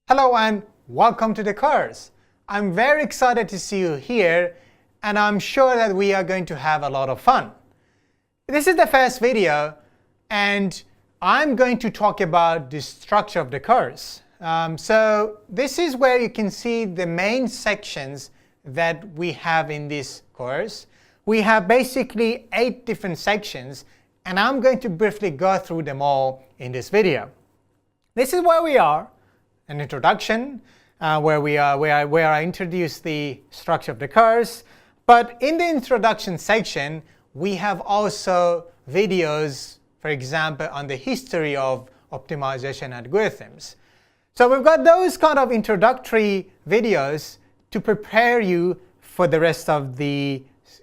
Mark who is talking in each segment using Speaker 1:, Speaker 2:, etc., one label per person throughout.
Speaker 1: Hello and welcome to the course. I'm very excited to see you here, and I'm sure that we are going to have a lot of fun. This is the first video, and I'm going to talk about the structure of the course. So this is where you can see the main sections that we have in this course. We have basically 8 different sections, and I'm going to briefly go through them all in this video. This is where we are. An introduction where I introduce the structure of the course. But in the introduction section, we have also videos, for example, on the history of optimization algorithms. So we've got those kind of introductory videos to prepare you for the rest of the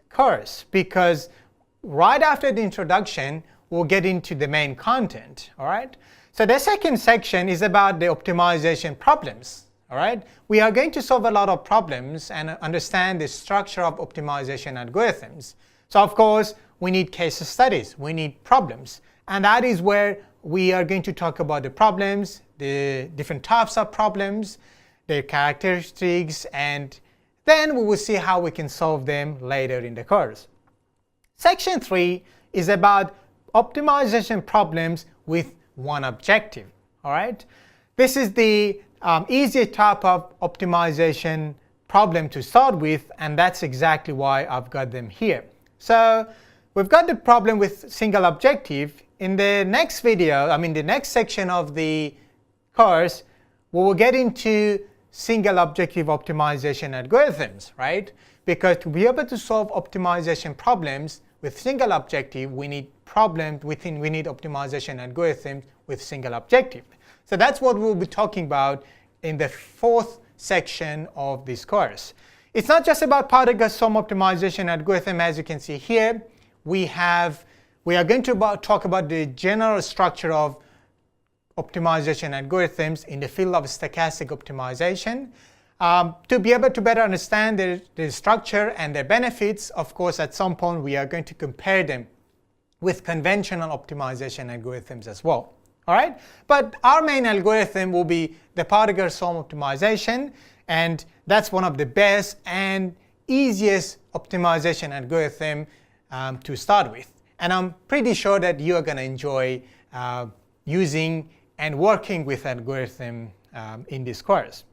Speaker 1: course, because right after the introduction, we'll get into the main content, all right? So the second section is about the optimization problems, all right? We are going to solve a lot of problems and understand the structure of optimization algorithms. So of course, we need case studies, we need problems. And that is where we are going to talk about the problems, the different types of problems, their characteristics, and then we will see how we can solve them later in the course. Section 3 is about optimization problems with one objective, all right? This is the easier type of optimization problem to start with, and that's exactly why I've got them here. So we've got the problem with single objective. In the next video, the next section of the course, we will get into single objective optimization algorithms, right? Because to be able to solve optimization problems with single objective, we need optimization algorithms with single objective. So that's what we'll be talking about in the 4th section of this course. It's not just about particle sum optimization algorithm. As you can see here, we are going to talk about the general structure of optimization algorithms in the field of stochastic optimization. To be able to better understand their structure and their benefits, of course, at some point we are going to compare them with conventional optimization algorithms as well. All right? But our main algorithm will be the particle sum optimization, and that's one of the best and easiest optimization algorithm to start with. And I'm pretty sure that you are going to enjoy using and working with algorithm in this course.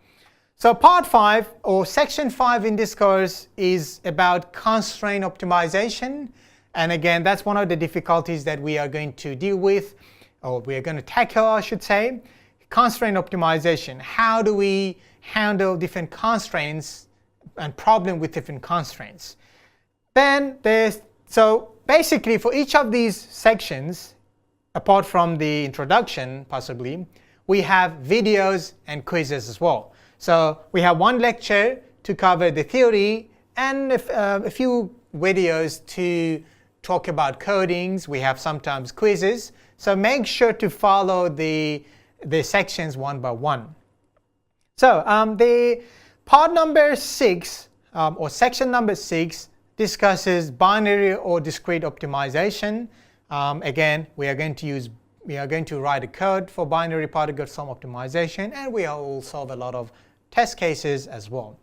Speaker 1: So part 5 or section 5 in this course is about constraint optimization. And again, that's one of the difficulties that we are going to deal with, or we are going to tackle, I should say. Constraint optimization. How do we handle different constraints and problem with different constraints? So basically for each of these sections, apart from the introduction possibly, we have videos and quizzes as well. So we have one lecture to cover the theory and a few videos to talk about codings. We have sometimes quizzes. So make sure to follow the sections one by one. So the part number 6 or section number 6 discusses binary or discrete optimization. Again, we are going to write a code for binary particle sum optimization, and we will solve a lot of test cases as well.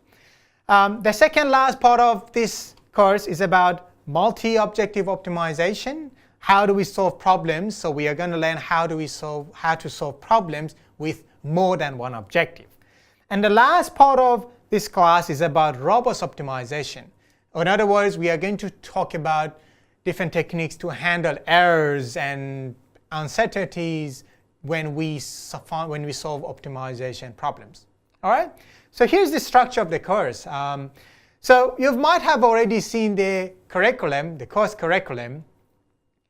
Speaker 1: The second last part of this course is about multi-objective optimization. How do we solve problems? So we are going to learn how to solve problems with more than one objective. And the last part of this class is about robust optimization. In other words, we are going to talk about different techniques to handle errors and uncertainties when we solve optimization problems. All right? So here's the structure of the course. So you might have already seen the curriculum, the course curriculum,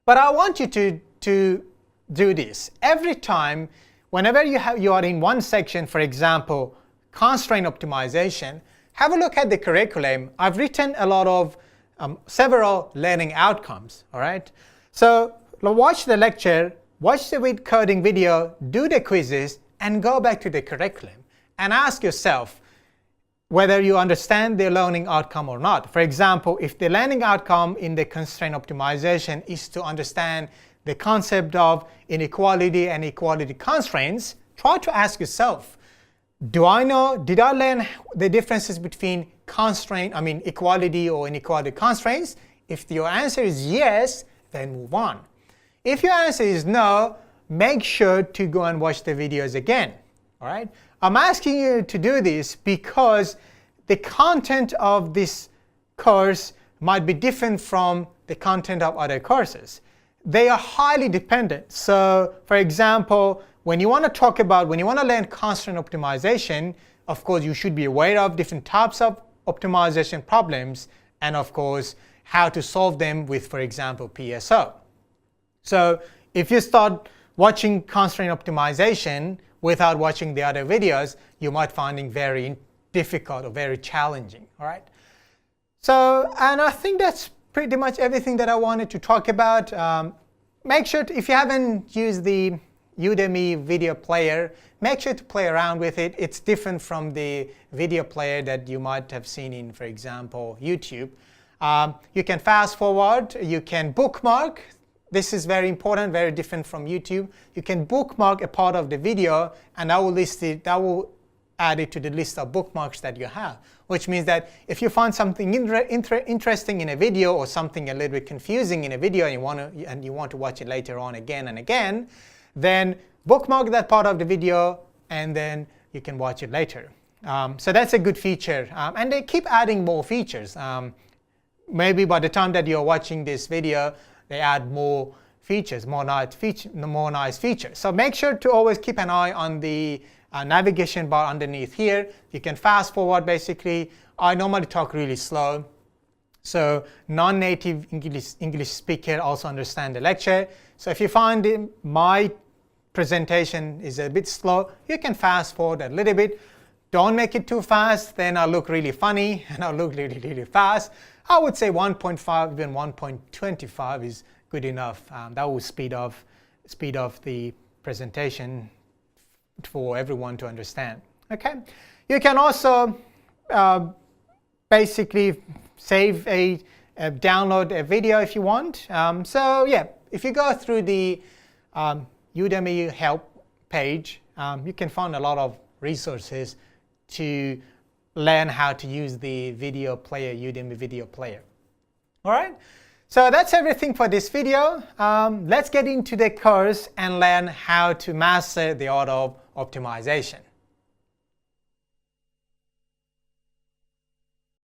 Speaker 1: but I want you to do this. Every time, whenever you are in one section, for example, constraint optimization, have a look at the curriculum. I've written a lot of several learning outcomes, all right? So watch the lecture, watch the coding video, do the quizzes, and go back to the curriculum and ask yourself whether you understand the learning outcome or not. For example, if the learning outcome in the constraint optimization is to understand the concept of inequality and equality constraints, try to ask yourself, Did I learn the differences between equality or inequality constraints? If your answer is yes, then move on. If your answer is no, make sure to go and watch the videos again. All right? I'm asking you to do this because the content of this course might be different from the content of other courses. They are highly dependent. So, for example, when you want to learn constraint optimization, of course, you should be aware of different types of optimization problems and, of course, how to solve them with, for example, PSO. So, if you start watching constraint optimization without watching the other videos, you might find it very difficult or very challenging. All right. So, and I think that's pretty much everything that I wanted to talk about. Make sure if you haven't used the Udemy video player, make sure to play around with it. It's different from the video player that you might have seen in, for example, YouTube. You can fast forward, you can bookmark. This is very important, very different from YouTube. You can bookmark a part of the video, and that will add it to the list of bookmarks that you have, which means that if you find something interesting in a video or something a little bit confusing in a video and you want to watch it later on again and again, then bookmark that part of the video and then you can watch it later. So that's a good feature. And they keep adding more features. Maybe by the time that you're watching this video, they add more features, more nice features. So make sure to always keep an eye on the navigation bar underneath here. You can fast forward basically. I normally talk really slow, so non-native English speaker also understand the lecture. So if you find my presentation is a bit slow, you can fast forward a little bit. Don't make it too fast, then I'll look really funny and I'll look really, really fast. I would say 1.5, even 1.25 is good enough. That will speed up the presentation for everyone to understand. Okay, you can also basically save download a video if you want. So yeah, if you go through the Udemy help page, you can find a lot of resources to learn how to use the video player, Udemy video player. All right, so that's everything for this video. Let's get into the course and learn how to master the art of optimization.